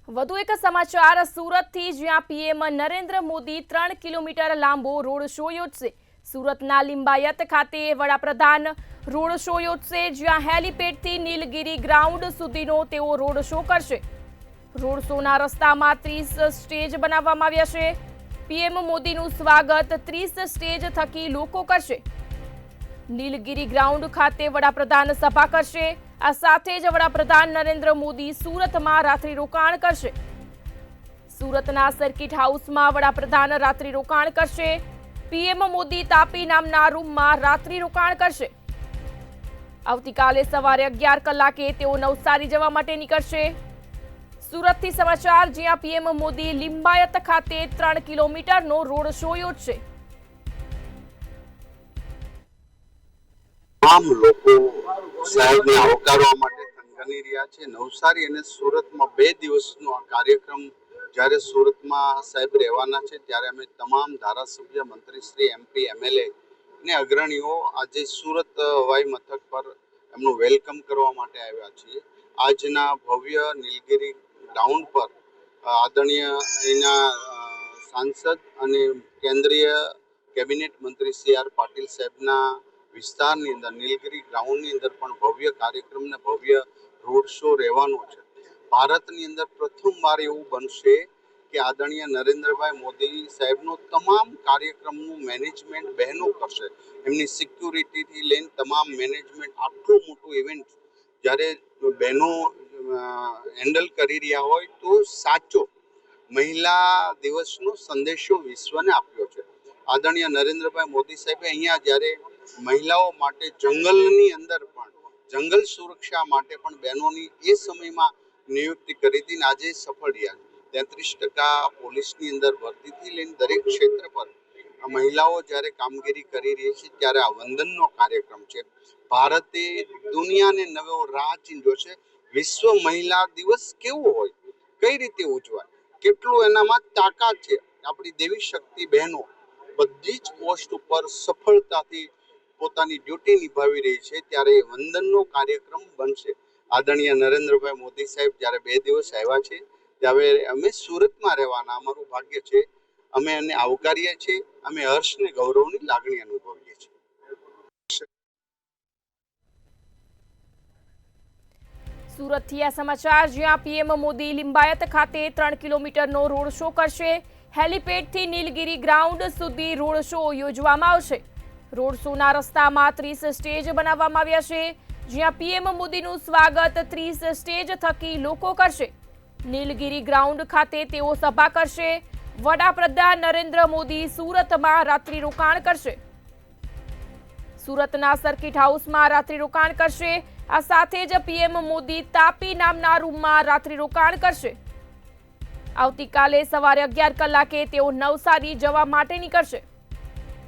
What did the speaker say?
વધુ એક સમાચાર સુરતથી, જ્યાં પીએમ નરેન્દ્ર મોદી 3 કિલોમીટર લાંબો રોડ શો યોજશે। સુરતના લિંબાયત ખાતે વડાપ્રધાન રોડ શો યોજશે, જ્યાં હેલીપેડથી નીલગિરી ગ્રાઉન્ડ સુધીનો તેઓ રોડ શો કરશે। રોડ શોના રસ્તામાં 30 સ્ટેજ બનાવવામાં આવ્યા છે। પીએમ મોદીનું સ્વાગત 30 સ્ટેજ થકી લોકો કરશે। નીલગિરી ગ્રાઉન્ડ ખાતે વડાપ્રધાન સભા કરશે। આ સાથે જ વડાપ્રધાન નરેન્દ્ર મોદી સુરતમાં રાત્રિ રોકાણ કરશે। સુરતના સર્કિટ હાઉસમાં વડાપ્રધાન રાત્રિ રોકાણ કરશે। પીએમ મોદી તાપી નામના રૂમમાં રાત્રિ રોકાણ કરશે। આવતીકાલે સવારે 11 કલાકે તેઓ નવસારી જવા માટે નીકળશે। સુરતથી સમાચાર, જ્યાં પીએમ મોદી લિંબાયત ખાતે 3 કિલોમીટરનો રોડ શો યોજશે। તમામ લોકો સાહેબને આવકારવા માટે થનગની રહ્યા છે। નવસારી અને સુરતમાં 2 દિવસનો આ કાર્યક્રમ જ્યારે સુરતમાં સાહેબ રહેવાના છે, ત્યારે અમે તમામ ધારાસભ્ય, મંત્રીશ્રી, એમપી, એમએલએ ને અગ્રણીઓ આજે સુરત હવાઈ મથક પર એમનું વેલકમ કરવા માટે આવ્યા છીએ। આજના ભવ્ય નીલગિરી ગ્રાઉન્ડ પર આદરણીય એના સાંસદ અને કેન્દ્રીય કેબિનેટ મંત્રી સી.આર. પાટીલ સાહેબના વિસ્તારની અંદર નીલગિરી ગ્રાઉન્ડની અંદર પણ ભવ્ય કાર્યક્રમ ને ભવ્ય રોડ શો રહેવાનો છે। ભારતની અંદર પ્રથમવાર એવું બનશે કે આદરણીય નરેન્દ્રભાઈ મોદી સાહેબનો તમામ કાર્યક્રમનું મેનેજમેન્ટ બહેનો કરશે। એમની સિક્યુરિટીથી લઈને તમામ મેનેજમેન્ટ, આટલું મોટું ઇવેન્ટ જ્યારે બહેનો હેન્ડલ કરી રહ્યા હોય તો સાચો મહિલા દિવસનો સંદેશો વિશ્વને આપ્યો છે। આદરણીય નરેન્દ્રભાઈ મોદી સાહેબે અહીંયા જ્યારે મહિલાઓ માટે જંગલની અંદર પણ જંગલ સુરક્ષા માટે પણ બહેનોની એ સમયમાં નિયુક્તિ કરી હતી, આજે સફળ રહ્યા। 33% પોલીસની અંદર ભરતીથી લઈને દરેક ક્ષેત્ર પર મહિલાઓ જ્યારે કામગીરી કરી રહી છે, ત્યારે આ વંદનનો કાર્યક્રમ છે। ભારતે દુનિયાને નવો રાહ ચીંધ્યો છે। વિશ્વ મહિલા દિવસ કેવો હોય, કઈ રીતે ઉજવાય, કેટલું એનામાં તાકાત છે। આપણી દેવી શક્તિ બહેનો બધી જ પોસ્ટ ઉપર સફળતાથી પોતાની ડ્યુટી નિભાવી રહી છે, ત્યારે વંદનનો કાર્યક્રમ બનશે। આદરણીય નરેન્દ્રભાઈ મોદી સાહેબ જ્યારે 2 દિવસ આવ્યા છે, ત્યારે અમે સુરતમાં રહેવાના અમારું ભાગ્ય છે। અમે એને આવકારીએ છીએ। અમે હર્ષ ને ગૌરવની લાગણી અનુભવીએ છીએ। સુરતથી આ સમાચાર, જ્યાં પીએમ મોદી લિંબાયત ખાતે 3 કિલોમીટરનો રોડ શો કરશે। હેલીપેડથી નીલગિરી ગ્રાઉન્ડ સુધી રોડ શો યોજવામાં આવશે। રોડ શોના રસ્તામાં 30 સ્ટેજ બનાવવામાં આવ્યા છે, જ્યાં પીએમ મોદીનું સ્વાગત 30 સ્ટેજ થકી લોકો કરશે। નીલગિરી ગ્રાઉન્ડ ખાતે તેઓ સભા કરશે। વડાપ્રધાન નરેન્દ્ર મોદી સુરતમાં રાત્રિ રોકાણ કરશે। સુરતના સર્કિટ હાઉસમાં રાત્રિ રોકાણ કરશે। આ સાથે જ પીએમ મોદી તાપી નામના રૂમમાં રાત્રિ રોકાણ કરશે। આવતીકાલે સવારે 11 કલાકે તેઓ નવસારી જવા માટે નીકળશે।